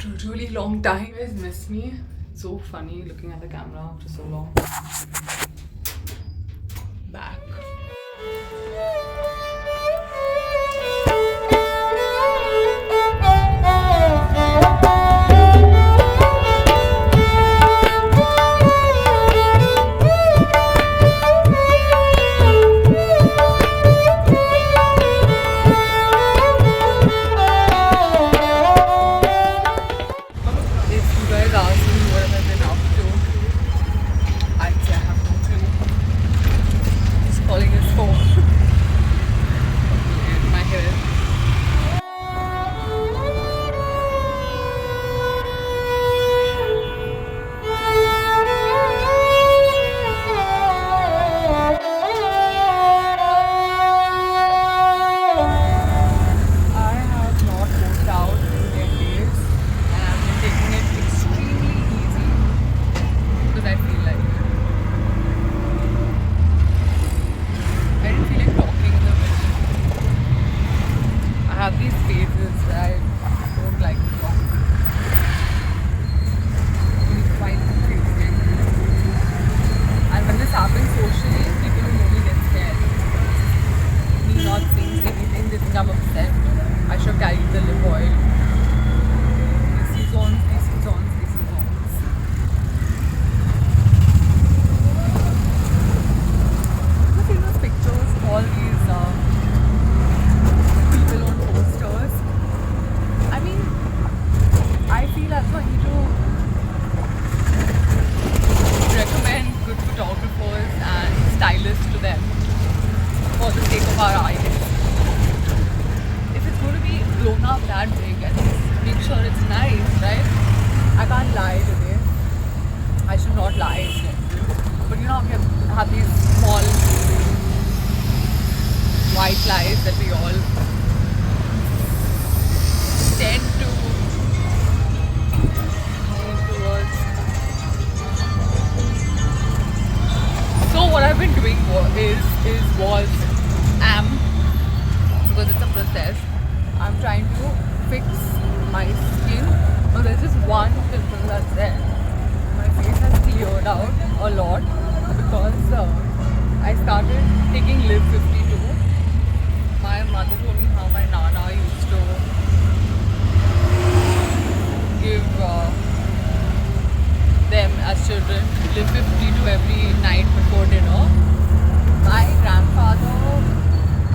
after a really long time. You guys miss me? It's so funny looking at the camera after so long. Back. If you guys ask me what have I been up to, I'd say I have no clue. He's calling his phone in my head. I have not worked out in 10 days and I've been taking it extremely easy because I feel like it. I didn't feel like talking in the middle. I have these phases where I don't like to talk. It's quite confusing. And when this happens socially, people will only get scared. Me not saying anything, they think I'm upset. I should carry the lip oil. DC zones, DC zones, DC zones. Have you seen those pictures? All these people on posters. I mean, I feel as though I need to recommend good photographers and stylists to them for the sake of our eyes. If it's going to be blown up that big, at least make sure it's nice, right? I can't lie today. I should not lie. But you know, we have these small white lies that we all tend to lean towards. So what I've been doing am, because it's a process, I'm trying to fix my skin. Now there's just one pimple that's there. My face has cleared out a lot because I started taking Live 52. My mother told me how my nana used to give them as children Live 52 every night before dinner. My grandfather,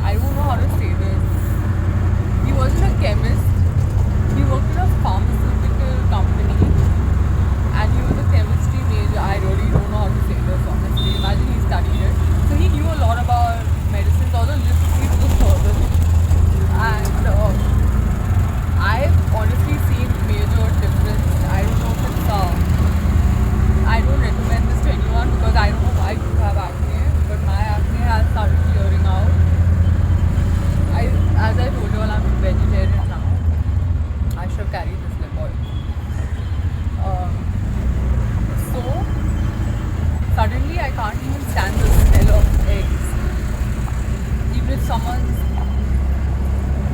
I don't know how to say this. He wasn't a chemist. He worked in a pharmaceutical company and he was a chemistry major. I really don't know how to say this honestly. Imagine he studied it. So he knew a lot about medicines, although he was a surgeon. And I've honestly seen major difference. I don't know if it's I don't recommend this to anyone because I don't know why you have acne, but my acne has started clearing out. As I told you all, I'm vegetarian now. I should carry this lip oil. So suddenly I can't even stand the smell of eggs. Even if someone's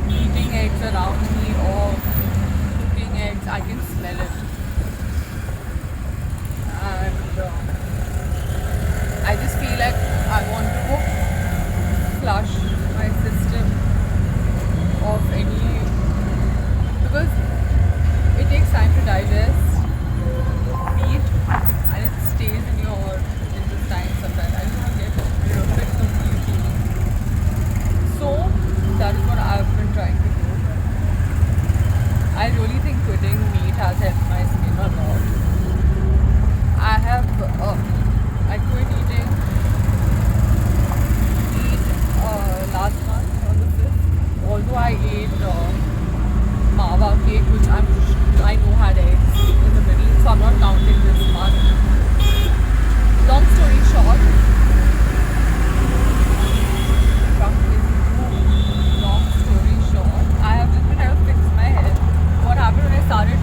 eating eggs around me or cooking eggs, I can smell it. And I just feel like I want to flush my system of any, because it takes time to digest meat and it stays in your intestine sometimes. I just want to get rid of it completely. So that is what I've been trying to do. I really think quitting meat has helped my skin a lot. I quit eating meat last month on the 5th. Although I ate mava cake, which I know had eggs in the middle, so I'm not counting this month. Long story short, I have just been trying to fix my hair. What happened when I started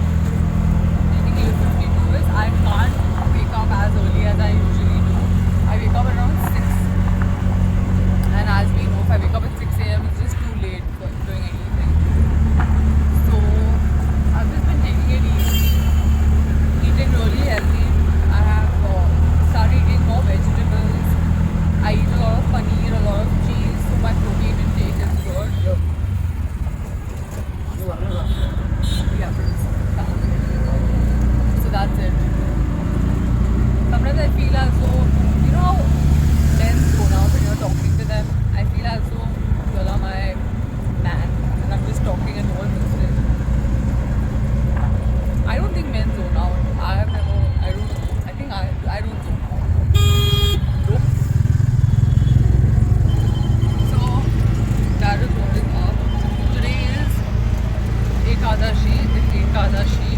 taking Live 52 is I can't wake up as early as I usually do. I wake up around 6. And as we know, if I wake up at 6 a.m., it's just too late for doing anything. So I've just been taking it easy. men zone out. I have never. I don't know. I think I don't zone out. Nope. So that is what is up. Today is Ekadashi. It's Ekadashi.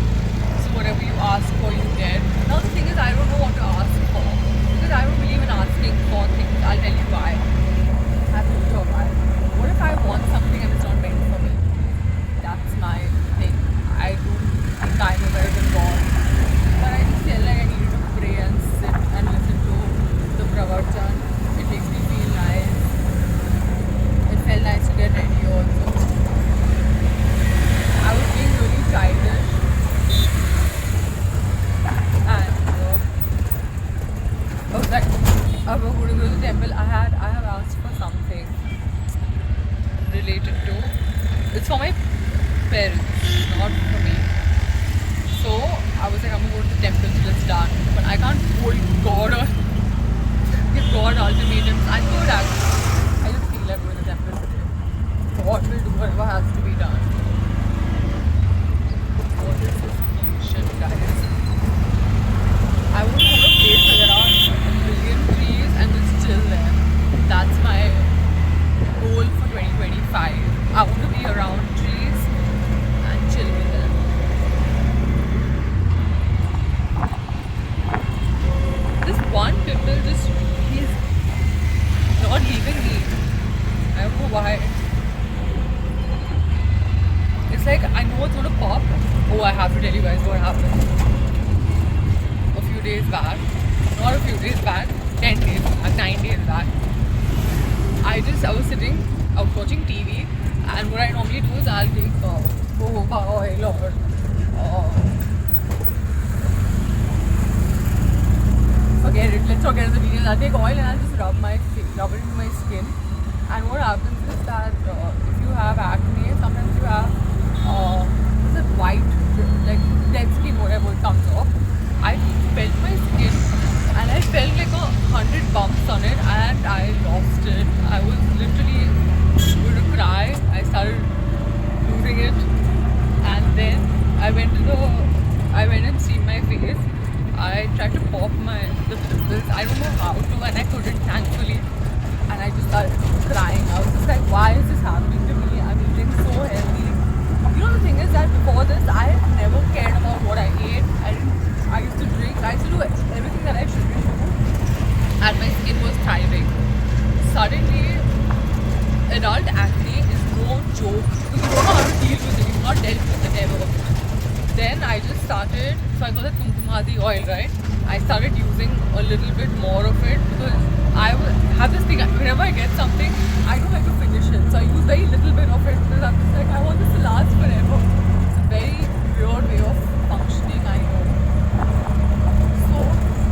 So whatever you ask for, you get. Now the thing is, I don't know what to ask for because I don't believe in asking for things. I'll tell you why. I have to tell why. What if I want something and it's not meant for me? That's my thing. I don't think I know better than God. But I just feel like I need to pray and sit and listen to the pravachan. It makes me feel nice. It felt nice to get ready also. I was being really childish. And I was like, I was going to go to the temple. I have asked for something related to. It's for my parents, not for me. So I was like, I'm gonna go to the temple till it's done. But I can't hold God or give God ultimatums. I could actually. I just feel like going to the temple today. God will do whatever has to be done. What is this pollution, guys? I want to go to a place where there are a million trees and just chill there. That's my goal for 2025. I want to be around trees and chill with them. This one pimple he's not leaving me. I don't know why. It's like I know it's gonna pop. Oh, I have to tell you guys what happened. A few days back. Not a few days back. 10 days back. 9 days back. I was sitting, I was watching TV, and what I normally do is I'll take jojoba oil or forget it, let's forget the details. I'll take oil and I'll just rub it into my skin. And what happens is that if you have acne, sometimes you have this white, like dead skin, whatever, it comes off. I felt my skin and I felt like 100 bumps on it and I lost it. I was literally going to cry. I started losing it, and then I went and steamed my face. I tried to pop the pimples. I don't know how to, and I couldn't, thankfully. And I just started crying. I was just like, why is this happening to me? I'm eating so healthy. You know, the thing is that before this, I never cared about what I ate. I used to drink. I used to do everything that I shouldn't do, and my skin was thriving. Suddenly, adult acne is no joke because you don't know how to deal with it. You've not dealt with it ever. Then I just started. So I got the Kumkumadi oil, right? I started using a little bit more of it because I have this thing. Whenever I get something, I don't like to finish it. So I use very little bit of it because I'm just like, I want this to last forever. It's a very weird way of functioning, I know. So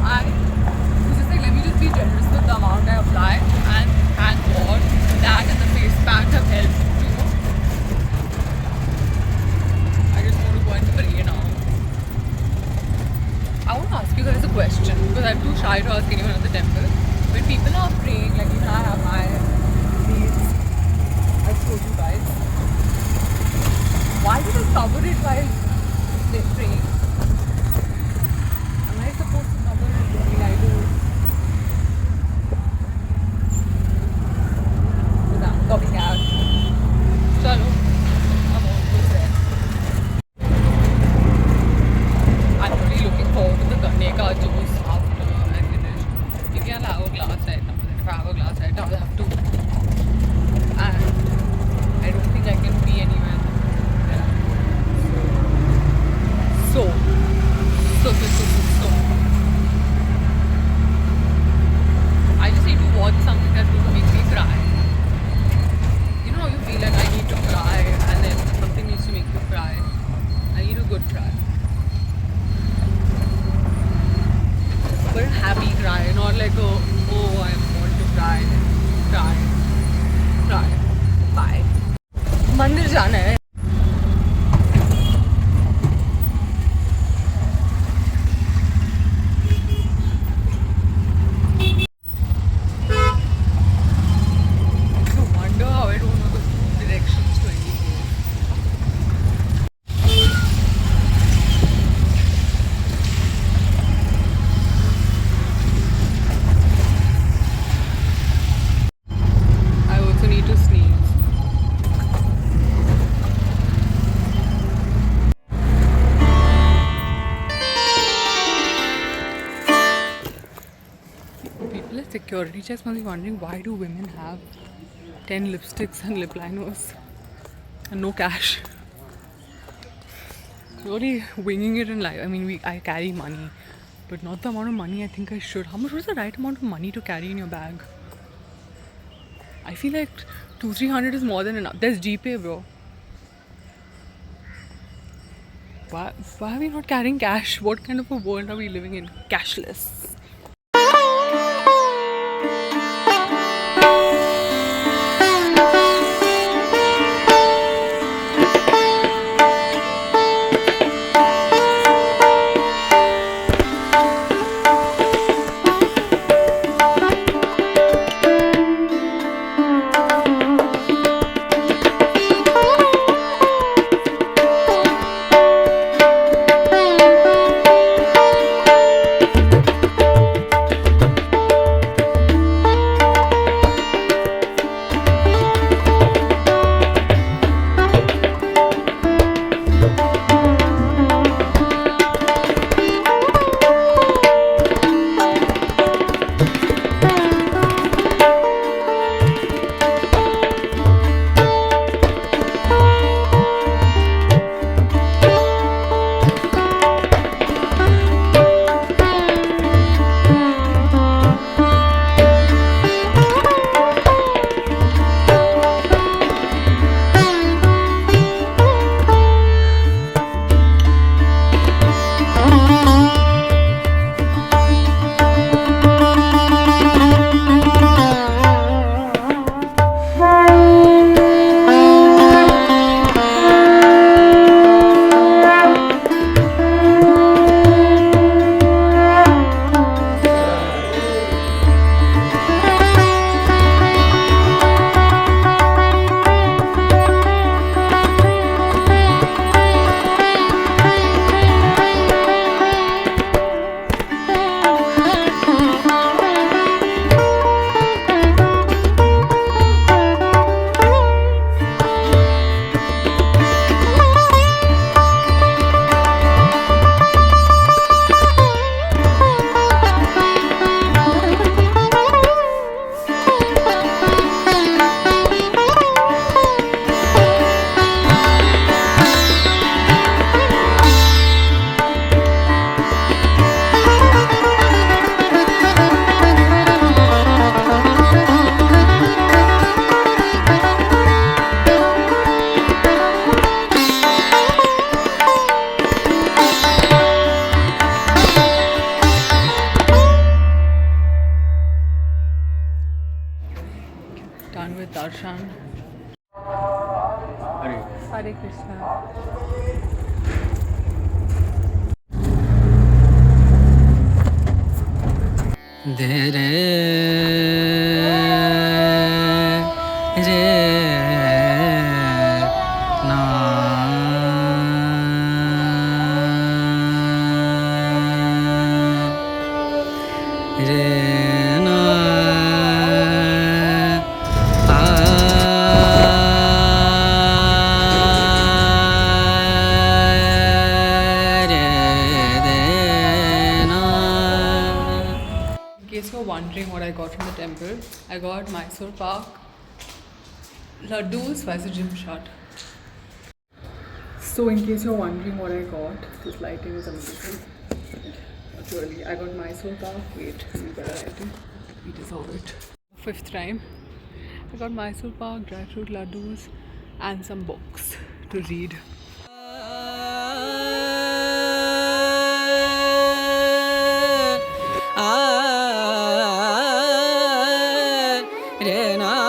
I was just like, let me just be generous with the amount I apply, and thank God that and the face pack have helped, you know. I just want to go and pray now. I want to ask you guys a question because I'm too shy to ask anyone at the temple. When people are praying, like even I have my beads, I showed you guys. Why do they cover it while they're praying? Am I supposed to cover it? I mean, I do. Copy cat. Chalo. I'm almost there. I'm really looking forward to the Ganne ka juice after I finish. If I'll have a glass right now, if I have a glass right now, I'll have two. And I don't think I can be anywhere. So. I just need to watch something that's going to make me cry. You know how you feel like I need to cry and then something needs to make you cry. I need a good cry. But a happy cry, not like I want to cry. Cry. Bye. मंदिर जाना है. Security checks must be wondering, why do women have 10 lipsticks and lip liners and no cash? Really winging it in life. I mean, I carry money, but not the amount of money I think I should. How much was the right amount of money to carry in your bag? I feel like 200-300 is more than enough. There's GPay, bro. Why are we not carrying cash? What kind of a world are we living in? Cashless. Done with darshan. Hare Krishna. de re re na re na In case you're wondering what I got from the temple, I got Mysore Pak, laddus, why is the gym shut? So in case you're wondering what I got, this lighting is amazing. Not really. I got Mysore Pak. Wait, see better lighting. We deserve it. Fifth time. I got Mysore Pak, dry fruit laddus, and some books to read. re na